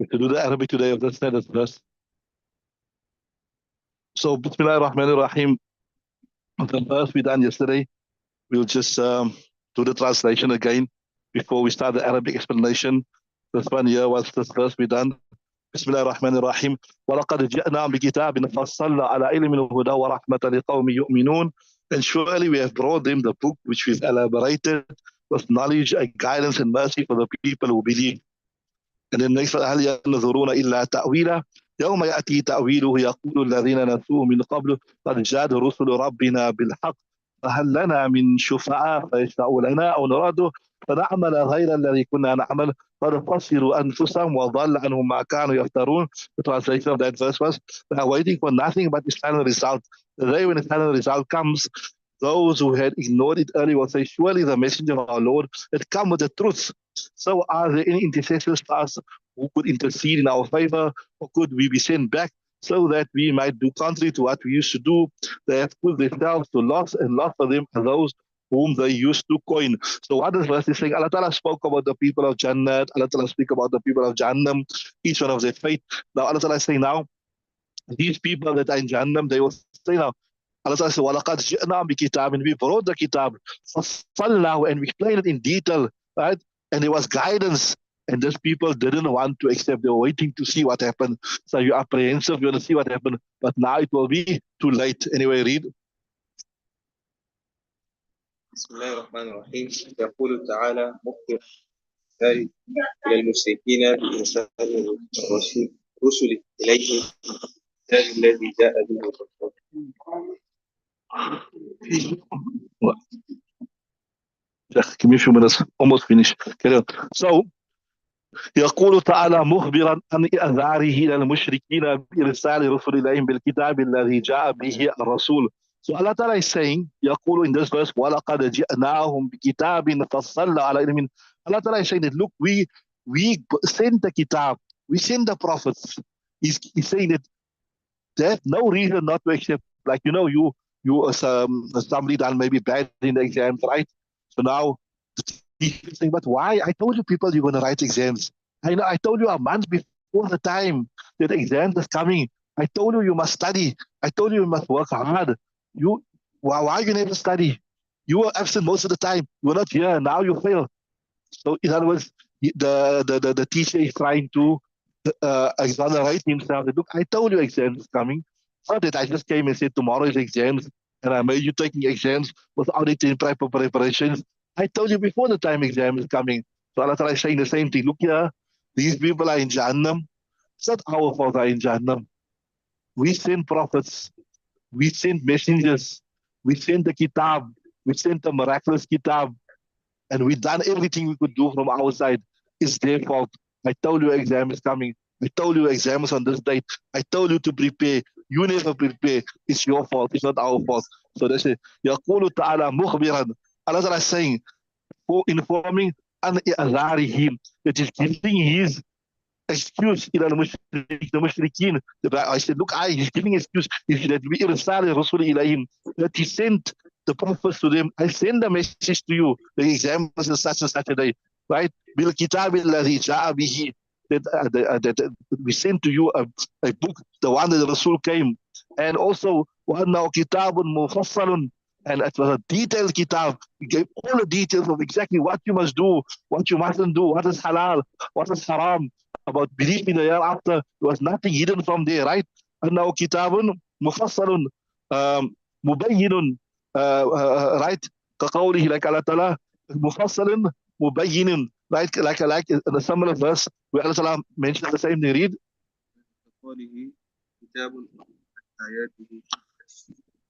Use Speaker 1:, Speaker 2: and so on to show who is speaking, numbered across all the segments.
Speaker 1: To do the Arabic today of the status verse. So, Bismillah ar-Rahman ar-Rahim, the verse we done yesterday, we'll just do the translation again before we start the Arabic explanation. This one here was this verse we done. Bismillah ar-Rahman ar-Rahim. وَلَقَدْ جِئْنَا بِكِتَابٍ فَصَّلْنَا عَلَى عِلْمٍ هُدًى وَرَحْمَةً لِقَوْمٍ يُؤْمِنُونَ. And surely we have brought them the book which we've elaborated with knowledge and guidance and mercy for the people who believe. And then next, هل ينظرون إلا تأويله يوم يأتي تأويله يقول الذين نسوه من قبل قد جاءت رسل ربنا بالحق فهل لنا من شفعاء فيشفعوا لنا أو نراد فنعمل غير الذي كنا نعمل قد خسروا أنفسهم وضل عنهم ما كانوا يفترون. The translation of that verse was, they are waiting for nothing but the final result. The day when the final result comes, those who had ignored it earlier will say, surely the messenger of our Lord had come with the truth. So are there any intercessors for us who could intercede in our favor, or could we be sent back so that we might do contrary to what we used to do? They have put themselves to loss, and loss for them are those whom they used to coin. So what this verse is saying, Allah Ta'ala spoke about the people of Jannat, Allah Ta'ala speak about the people of Jahannam, each one of their fate. Now Allah Ta'ala is saying now, these people that are in Jahannam, they will say now, Allah Ta'ala says, وَلَقَدْ جِئْنَا بِكِتَابٍ, and we brought the kitab, فَصَّلْنَاهُ, and we explained it in detail, right? And there was guidance, and those people didn't want to accept. They were waiting to see what happened. So you're apprehensive, you want to see what happened, but now it will be too late. Anyway, read.
Speaker 2: بسم الله الرحمن الرحيم. يقول تعالى مخبرا إلى المشركين بإرسال الرسل إليهم الذي جاء به الرسول.
Speaker 1: Give me a few minutes, almost finished. So, يقول تعالى مخبرا عن إعذاره إلى المشركين بإرسال رسل إليهم بالكتاب الذي جاء به الرسول. So Allah Ta'ala is saying, يقول in this verse, وَلَقَدْ جِئْنَاهُمْ بِكِتَابٍ فَصَّلْنَا عَلَى عِلْمٍ. Allah Ta'ala is saying that, look, we sent the kitab, we sent the prophets. He's saying that there's no reason not to accept. Like, you somebody done maybe bad in the exams, right? So now he's saying, but why? I told you people you're going to write exams. I told you a month before the time that the exams is coming. I told you must study. I told you must work hard. Why you never study? You were absent most of the time. You were not here. Now you fail. So in other words, the teacher is trying to exonerate himself. Look, I told you exams is coming. Not that I just came and said tomorrow is exams and I made you taking exams without it in proper preparations. I told you before the time exam is coming. So Allah Ta'ala is saying the same thing. Look here, these people are in Jahannam. It's not our fault they are in Jahannam. We send prophets. We sent messengers. We sent the kitab. We sent the miraculous kitab. And we done everything we could do from our side. It's their fault. I told you exam is coming. I told you exam is on this date. I told you to prepare. You never prepare. It's your fault. It's not our fault. So they say, يَقُولُ تَعَالَى مُخْبِرًا. Allah Ta'ala is saying, informing an him, that is giving his excuse in the mushrikeen. I said, look, he's giving excuse. That he sent the prophets to them. I send the message to you. The exam is on such and such a day, right? That we sent to you a book, the one that the Rasul came, and also وَأَنَّهُ كِتَابٌ مُفَصَّلٌ, and it was a detailed kitab. He gave all the details of exactly what you must do, what you mustn't do, what is halal, what is haram, about belief in the hereafter. There was nothing hidden from there, right? أَنَّهُ كِتَابٌ مُفَصَّلٌ مُبَيِّنٌ, right? كقوله, like Allah Ta'ala, مُفَصَّلٌ مُبَيِّنٌ, right? Like in a similar verse where Allah Ta'ala mentioned the same thing. Read.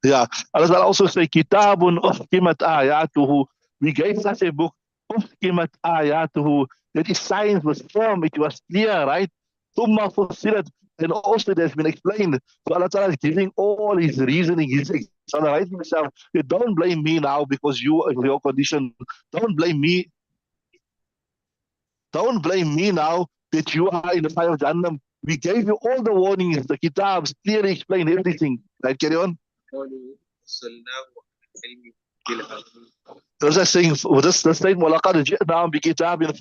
Speaker 1: Yeah, Allah Ta'ala also say, Kitabun uhkimat ayatuhu. We gave such a book, uhkimat ayatuhu, that its science was firm, it was clear, right? Thumma fussilat, and also it has been explained. So Allah Ta'ala is giving all his reasoning, his exonerating himself. Don't blame me now because your condition. Don't blame me. Don't blame me now that you are in the fire of Jahannam. We gave you all the warnings, the kitabs, clearly explained everything. Right, carry on.
Speaker 2: للعالمين.
Speaker 1: Because they're saying, with this saying, وَلَقَدْ جِئْنَاهُمْ بِكِتَابٍ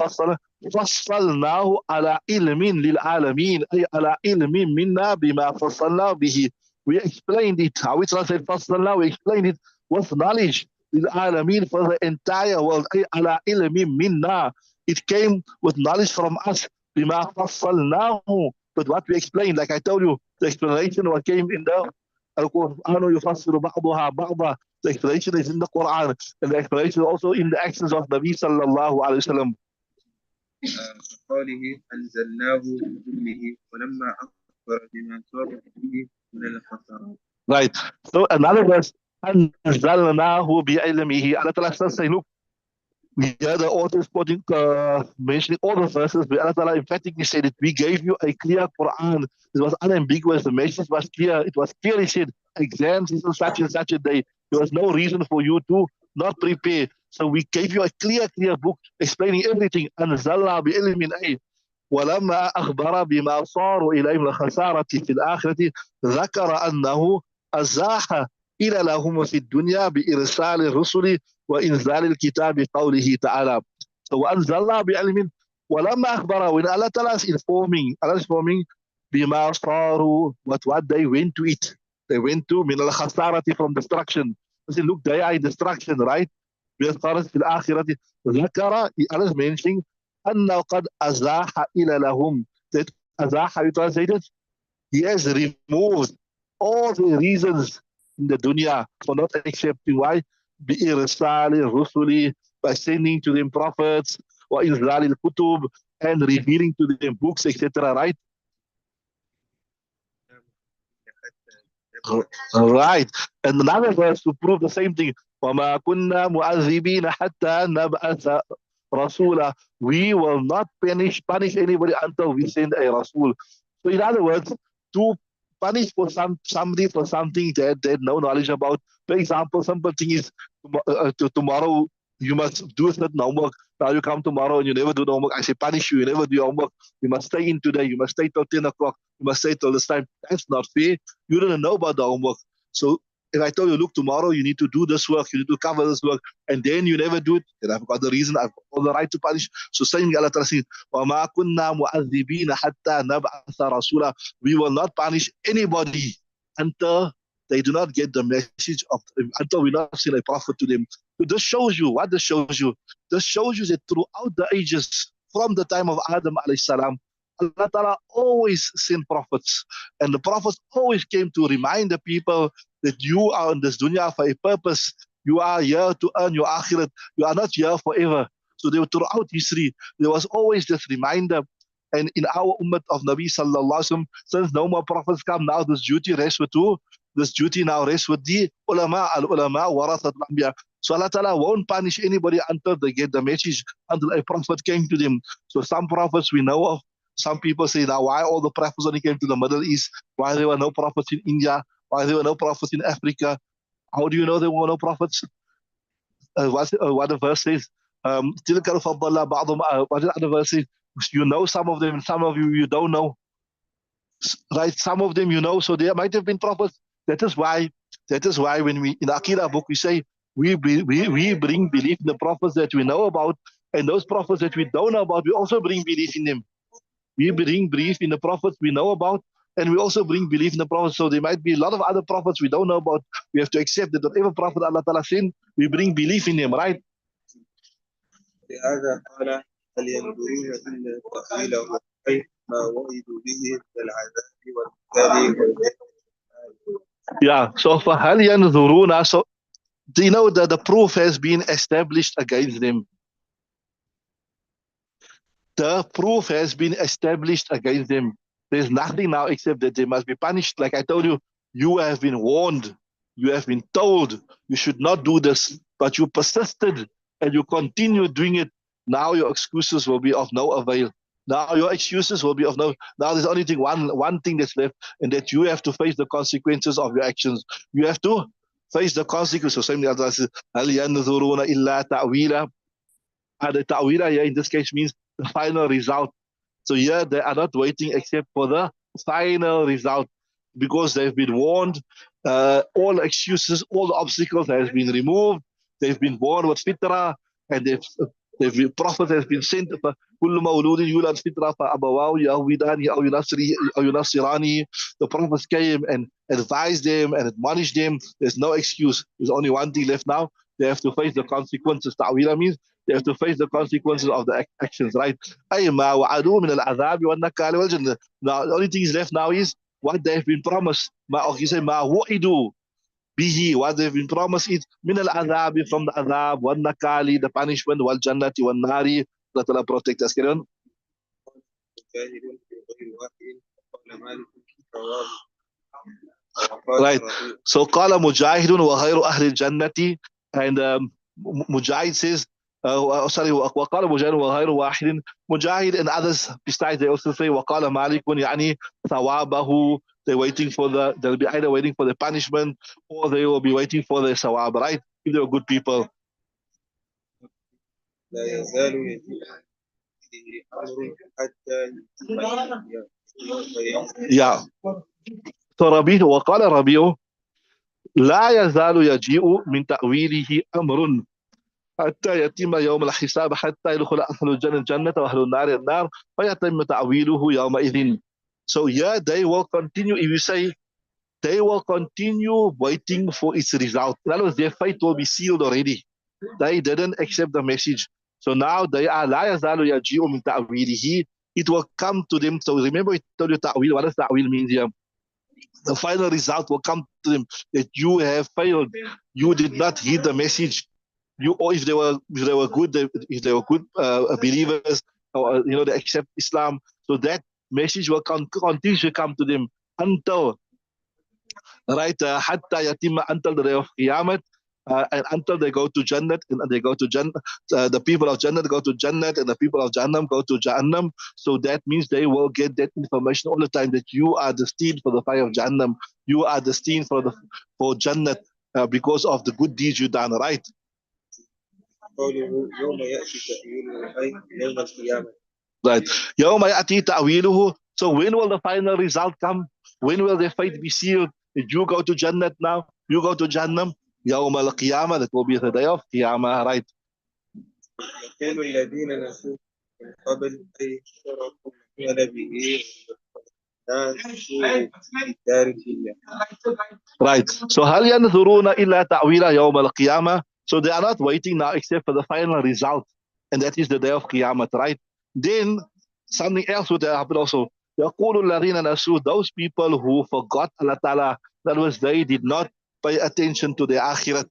Speaker 1: فَصَّلْنَاهُ عَلَى عِلْمٍ لِلْعَالَمِينَ أي على علم منا بما فصلنا به. We explained it. How we translate فصلنا, we explained it with knowledge. للعالمين, for the entire world. أي على علم منا. It came with knowledge from us. بما فصلناه. But what we explained, like I told you, the explanation what came in the Al-Quran يفسر بعضها بعضا. The explanation is in the Quran, and the explanation also in the actions of Nabi sallallahu alayhi wa sallam.
Speaker 2: قوله أنزلناه بظلمه ولما أخبر بما صار فيه من الخسارات.
Speaker 1: Right. So another verse, أنزلناه بعلمه. Allah Ta'ala starts saying, look, here the author is quoting, mentioning all the verses, but Allah Ta'ala emphatically said that we gave you a clear Quran. It was unambiguous. The message was clear. It was clearly said, exams is on such and such a day. There was no reason for you to not prepare. So we gave you a clear book explaining everything. أنزلنا بعلم أي ولما أخبر بما صاروا إليه من الخسارة في الآخرة ذكر أنه أزاح إلى لهم في الدنيا بإرسال الرسل وإنزال الكتاب قوله تعالى. So وأنزلنا بعلم ولما أخبر, when Allah Ta'ala is informing بما صاروا, what they went to it. They went to من الخسارة, from destruction. They say, look, they are in destruction, right? بإرسال في الآخرة ذكر, Allah is mentioning أنه قد أزاح إلى لهم. That أزاح, you translated, he has removed all the reasons in the dunya for not accepting. Why? بإرسال الرسل, by sending to them prophets, وإنزال الكتب, and revealing to them books, etc. Right? Right. And another verse to prove the same thing. وَمَا كُنَّا مُعَذِّبِينَ حَتَّى نَبْعَثَ رَسُولًا. We will not punish anybody until we send a Rasul. So in other words, to punish for somebody for something that they had no knowledge about. For example, simple thing is tomorrow you must do certain homework. Now you come tomorrow and you never do the homework. I say punish you. You never do your homework. You must stay in today. You must stay till 10 o'clock. You must stay till this time. That's not fair. You didn't know about the homework. So if I tell you, look, tomorrow you need to do this work, you need to cover this work, and then you never do it, then I've got the reason, I've got all the right to punish. So saying Allah Ta'ala says, وَمَا كُنَّا مُعَذِّبِينَ حَتَّى نَبْعَثَ رَسُولًا. We will not punish anybody until they do not get the message of, until we not send a prophet to them. So this shows you, what this shows you? This shows you that throughout the ages, from the time of Adam alayhi salam, Allah Ta'ala always sent prophets. And the prophets always came to remind the people that you are in this dunya for a purpose. You are here to earn your akhirat. You are not here forever. So throughout history, there was always this reminder. And in our ummah of Nabi sallallahu alaihi wasallam, since no more prophets come, now this duty rests with who? This duty now rests with the ulama. Al-ulama warathat al-anbiya. So Allah Ta'ala won't punish anybody until they get the message, until a prophet came to them. So some prophets we know of. Some people say, now why all the prophets only came to the Middle East? Why there were no prophets in India? Why there were no prophets in Africa? How do you know there were no prophets? What the verse says? What the other verse says? You know some of them, and some of you don't know. Right? Some of them you know, so there might have been prophets. That is why when we in the Aqidah book we say we bring belief in the prophets that we know about, and those prophets that we don't know about, we also bring belief in them. We bring belief in the prophets we know about, and we also bring belief in the prophets. So there might be a lot of other prophets we don't know about. We have to accept that whatever prophet Allah Ta'ala sent, we bring belief in him, right?
Speaker 2: لهذا قال هل ينظرون إلا تأويله أي ما وعدوا به من العذاب والنكال.
Speaker 1: Yeah, so for هل ينظرون, so do you know that the proof has been established against them? The proof has been established against them. There's nothing now except that they must be punished. Like I told you, you have been warned. You have been told you should not do this, but you persisted and you continue doing it. Now your excuses will be of no avail. Now your excuses will be of no. Now there's only one thing that's left, and that you have to face the consequences of your actions. You have to face the consequences. So same other says, هل ينظرون إلا تأويله. The ta'wila here in this case means the final result. So here they are not waiting except for the final result, because they've been warned. All excuses, all the obstacles has been removed. they've been born with fitrah, and prophet has been sent. كل مولود يولد فطرة فأبواه يهودانه أو ينصرانه. The prophets came and advised them and admonished them. There's no excuse. There's only one thing left now. They have to face the consequences. Ta'wila means they have to face the consequences of the actions, right? أي ما وعدوا من العذاب والنكال والجنة. Now the only thing is left now is what they have been promised. ما وعدوا به, what they've been promised is من العذاب, from the azab, والنكال, the punishment, والجنة والنار, that Allah protect us. Carry on. Right. So قال مجاهد وغير أهل الجنة, and Mujahid says, وقال مجاهد وغير واحد. Mujahid and others besides, they also say وقال مالك يعني ثوابه. They're waiting for they'll be either waiting for the punishment or they will be waiting for the sawab, right? If they were good people.
Speaker 2: لا يزال يجيء أمر حتى
Speaker 1: Yeah. So ربيع وقال ربيع لا يزال يجيء من تأويله أمر حتى يتم يوم الحساب حتى يدخل أهل الجنة الجنة وأهل النار النار فيتم تأويله يومئذ. So yeah, they will continue. If you say they will continue waiting for its result, in other words, their fate will be sealed already. They didn't accept the message. So now they are لا يزال يجيء من تأويله. It will come to them. So remember, we told you ta'wil. What does ta'wil mean here? The final result will come to them that you have failed. You did not heed the message. Or if they were good, if they were good believers, or they accept Islam. So that message will continue to come to them until حتى يتم, until the day of Qiyamah. And until they go to Jannat, and they go to Jannat, the people of Jannat go to Jannat, and the people of Jahannam go to Jahannam. So that means they will get that information all the time, that you are destined for the fire of Jahannam, you are destined for Jannat, because of the good deeds you done, right? Right. يوم يأتي تأويله. So when will the final result come? When will their fate be sealed? Did you go to Jannat now? You go to Jahannam? يوم القيامة, that will be the day of Qiyamah, right?
Speaker 2: يقول الذين نسوا من قبل أي شركوا نبيه
Speaker 1: Right. So هل ينظرون إلا تأويل يوم القيامة. So they are not waiting now except for the final result, and that is the day of Qiyamah, right? Then something else would happen also. يقول الذين نسوا, those people who forgot Allah Ta'ala, that was they did not pay attention to the akhirat.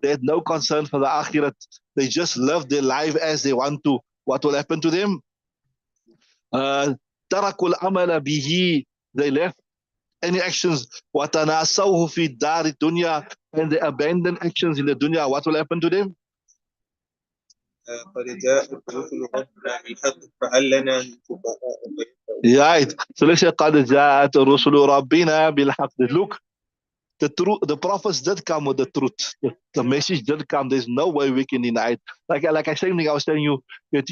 Speaker 1: They had no concern for the akhirat. They just lived their life as they want to. What will happen to them? تركوا العمل به. They left any actions. وتناسوه في دار الدنيا, and they abandon actions in the dunya. What will happen to them?
Speaker 2: قد جاءت رسل ربنا بالحق فهل لنا من شفعاء.
Speaker 1: Right. So let's say قد جاءت رسل ربنا بالحق. Look, the prophets did come with the truth. The message did come. There's no way we can deny it. Like I was telling you, that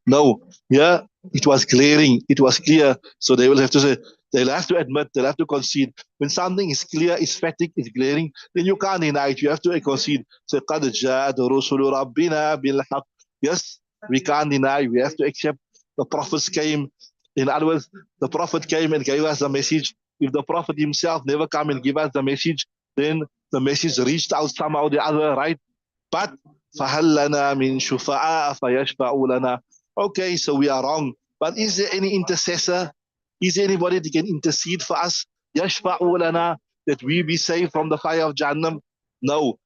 Speaker 1: no, yeah, it was glaring, it was clear. So they will have to say, they'll have to admit, they'll have to concede. When something is clear, is static, is glaring, then you can't deny it. You have to concede. So قد جاءت رسل ربنا بالحق. Yes, we can't deny. We have to accept. The prophets came. In other words, the prophet came and gave us the message. If the prophet himself never come and give us the message, then the message reached out somehow or the other, right? But فهل لنا من شفعاء فيشفعوا لنا. Okay, so we are wrong. But is there any intercessor? Is there anybody that can intercede for us? يشفعوا لنا, that we be saved from the fire of Jahannam? No.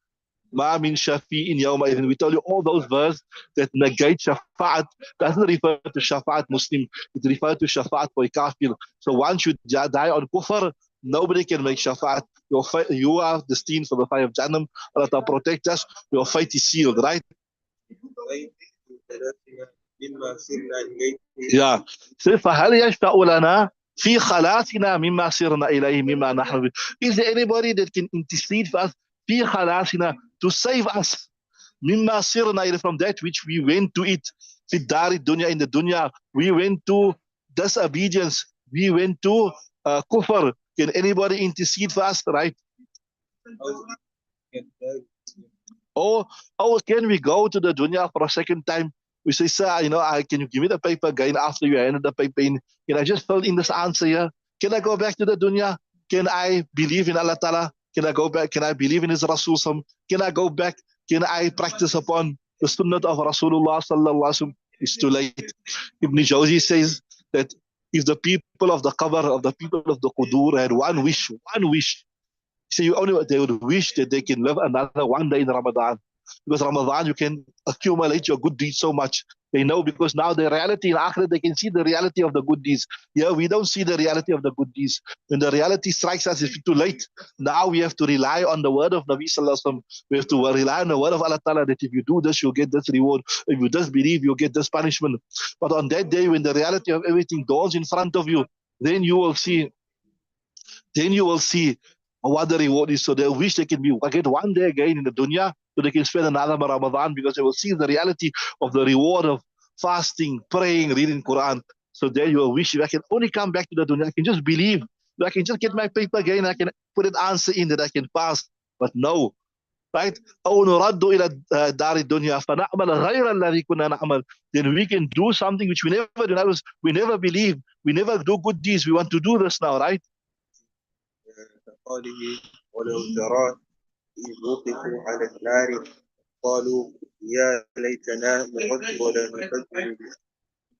Speaker 1: ما من شفيع يومئذ. We tell you all those verses that negate shafa'at doesn't refer to shafa'at Muslim. It refers to shafa'at for a kafir. So once you die on kufr, nobody can make shafa'at. You are destined for the fire of Jahannam. Allah protect us. Your fate is sealed, right? Yeah. So فهل يشفع لنا. في خلاصنا مما سرنا إليه مما نحن. Is there anybody that can intercede for us? في خلاصنا, to save us. مما سرنا إليه, from that which we went to it. في الدار الدنيا, in the dunya, we went to disobedience. We went to kufr. Can anybody intercede for us, right? Or can we go to the dunya for a second time? We say, sir, can you give me the paper again after you handed the paper in? Can I just fill in this answer here? Can I go back to the dunya? Can I believe in Allah Ta'ala? Can I go back? Can I believe in His Rasul? Can I go back? Can I practice upon the sunnah of Rasulullah Sallallahu Alaihi Wasallam? It's too late. Ibn Jawzi says that if the people of the qabr, of the people of the qudur had one wish, so they would wish that they can live another one day in Ramadan. Because Ramadan, you can accumulate your good deeds so much. They know, because now the reality in Akhirah, they can see the reality of the good deeds. Yeah, we don't see the reality of the good deeds. When the reality strikes us, it's too late. Now we have to rely on the word of Nabi Sallallahu Alaihi Wasallam. We have to rely on the word of Allah Ta'ala, that if you do this, you'll get this reward. If you disbelieve, you'll get this punishment. But on that day, when the reality of everything dawns in front of you, then you will see what the reward is. So they wish they can get one day again in the dunya, so they can spend another Ramadan, because they will see the reality of the reward of fasting, praying, reading Quran. So there you will wish, if I can only come back to the dunya, I can just believe, I can just get my paper again, I can put an answer in that I can pass. But no, right? أو نرد إلى دار الدنيا فنعمل غير الذي كنا نعمل. Then we can do something which we never do. We never believe, we never do good deeds. We want to do this now, right?
Speaker 2: قوله ولو ترى إذ وقفوا على النار قالوا يا ليتنا نرد ولا نكذب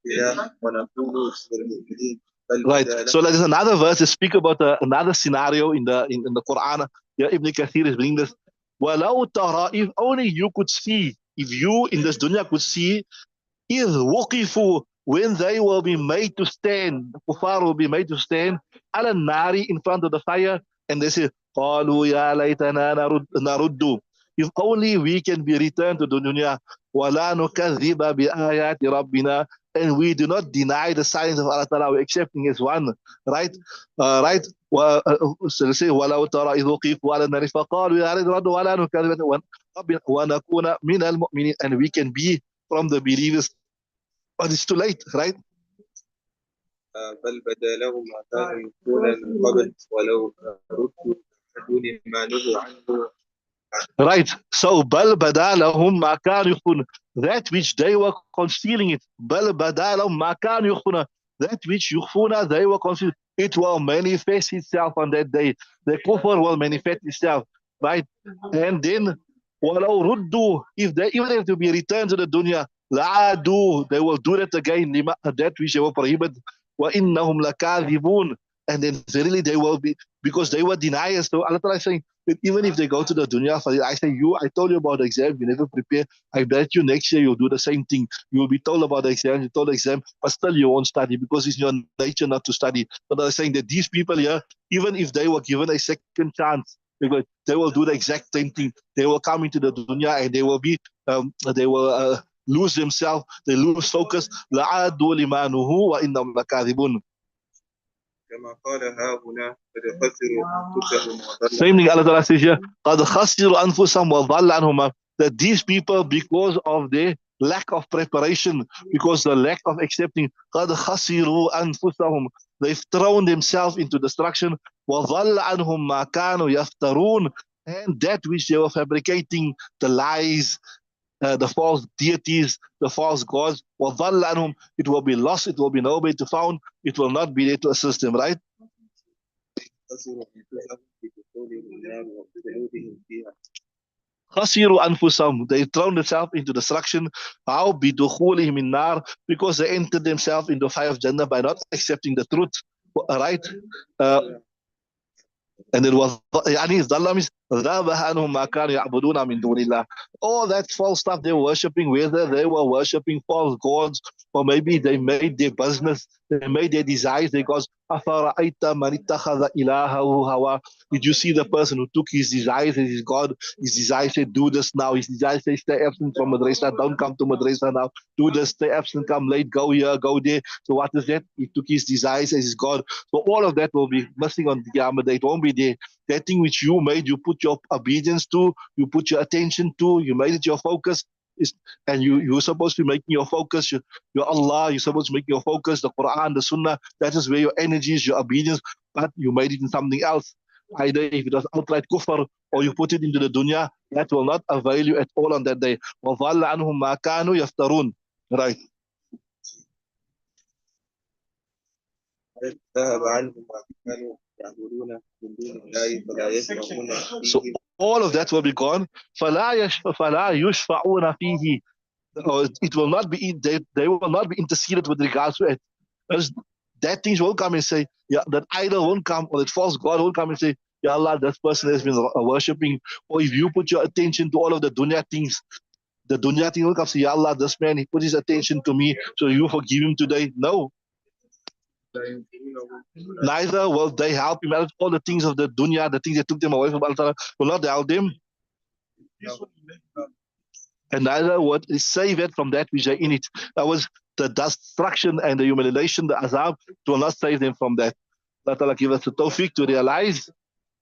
Speaker 2: بآياتنا ونكون من المؤمنين.
Speaker 1: Right. So there's another verse to speak about another scenario in the Quran. Yeah, Ibn Kathir is bringing this. وَلَوْ تَرَى, if only you could see, if you in this dunya could see, إِذْ وُقِفُوا, when they will be made to stand, the kuffar will be made to stand, على النار, in front of the fire, and they say, قَالُوا يَا لَيْتَنَا نَرُدُّ, if only we can be returned to the dunya, وَلَا نُكَذِّبَ بِآيَاتِ رَبِّنَا, and we do not deny the signs of Allah Ta'ala, we're accepting as one, right? Right? So they say, وَلَوْ تَرَى إِذْ وُقِفُوا عَلَى النَّارِ فَقَالُوا يَا لَيْتَنَا نَرُدُّ وَلَا نُكَذِّبَ وَنَكُونَ مِنَ الْمُؤْمِنِينَ, and we can be from the believers. But it's too late, right?
Speaker 2: بل بدا لهم ما كانوا يخفون من قبل ولو ردوا دون ما نهوا عنه.
Speaker 1: Right. So بل بدا لهم ما كانوا يخفون, that which they were concealing it. بل بدا لهم ما كانوا يخفون, that which يخفون, they were concealing. It will manifest itself on that day. The kufr will manifest itself, right? And then ولو ردوا, if they even have to be returned to the dunya, لعادوا, they will do that again, that which they were prohibited. وإنهم لكاذبون, and then verily they will be, because they were deniers. So Allah Ta'ala is saying that even if they go to the dunya, I told you about the exam, you never prepare. I bet you next year you'll do the same thing. You'll be told about the exam, you told the exam, but still you won't study, because it's your nature not to study. But I'm saying that these people here, even if they were given a second chance, they will do the exact same thing. They will come into the dunya and they will lose themselves, they lose focus. لَعَادُوا لِمَا نُهُوا وَإِنَّهُمْ لَكَاذِبُونَ.
Speaker 2: كما قال ها هنا قد خسروا أنفسهم وضل.
Speaker 1: Same thing Allah Ta'ala says here, قَدْ خَسِرُوا أَنفُسَهُمْ وَضَلَّ عَنْهُمْ, that these people, because of their lack of preparation, because the lack of accepting, قَدْ خَسِرُوا أَنفُسَهُمْ, they've thrown themselves into destruction. وَضَلَّ عَنْهُمْ مَا كَانُوا يَفْتَرُونَ, and that which they were fabricating, the lies, the false deities, the false gods, وَضَلَّ عَنْهُمْ, it will be lost, it will be nowhere to found, it will not be there to assist them, right?
Speaker 2: خسروا أنفسهم بدخولهم النار وخلودهم فيها.
Speaker 1: خسروا أنفسهم, they thrown themselves into destruction. How? بدخولهم النار, because they entered themselves into the fire of Jannah by not accepting the truth, right? And it was يعني ضل means ذهب عنهم ما كانوا يعبدون من دون الله. All that false stuff they were worshipping, whether they were worshipping false gods, or maybe they made their business, they made their desires, their gods, أَفَرَأَيْتَ مَنِ اتَّخَذَ إِلَهَهُ هَوَاهُ. Did you see the person who took his desires as his God? His desires said, do this now. His desires say, stay absent from madrasa. Don't come to madrasa now. Do this, stay absent, come late, go here, go there. So what is that? He took his desires as his God. So all of that will be missing on the Qiyamah Day. It won't be there. That thing which you made, you put your obedience to, you put your attention to, you made it your focus. And you're supposed to be making your focus, your Allah, you're supposed to make your focus, the Quran, the Sunnah. That is where your energy is, your obedience, but you made it in something else. Either if it was outright kufr or you put it into the dunya, that will not avail you at all on that day. وَضَلَّ عَنْهُمْ مَا كَانُوا يَفْتَرُونَ. Right.
Speaker 2: ذهب عنهم ما كانوا يعبدون من دون الله فلا يسمعون
Speaker 1: So
Speaker 2: فيه.
Speaker 1: all of that will be gone. فَلَا يُشْفَعُونَ فِيهِ. It will not be, they will not be interceded with regards to it. That things will come and say, yeah, that idol won't come, or that false God won't come and say, Ya Allah, this person has been worshipping. Or if you put your attention to all of the dunya things, the dunya thing will come and say, Ya Allah, this man, he put his attention to me, so you forgive him today. No. Neither will they help him. All the things of the dunya, the things that took them away from Allah, will not help them. And neither would save it from that which are in it. That was the destruction and the humiliation, the azab, will not save them from that. Allah Ta'ala give us the tawfiq to realize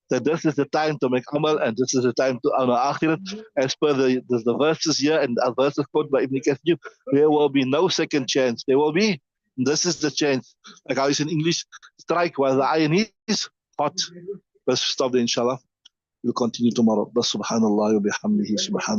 Speaker 1: that this is the time to make amal and this is the time to honor akhirat. As per the verses here and the verses quoted by Ibn Kathir, there will be no second chance. There will be, this is the chance. Like how it's in English, strike while the iron is hot. Let's stop there, inshallah. We'll continue tomorrow. Subhanallah wa bihamdihi subhanallah.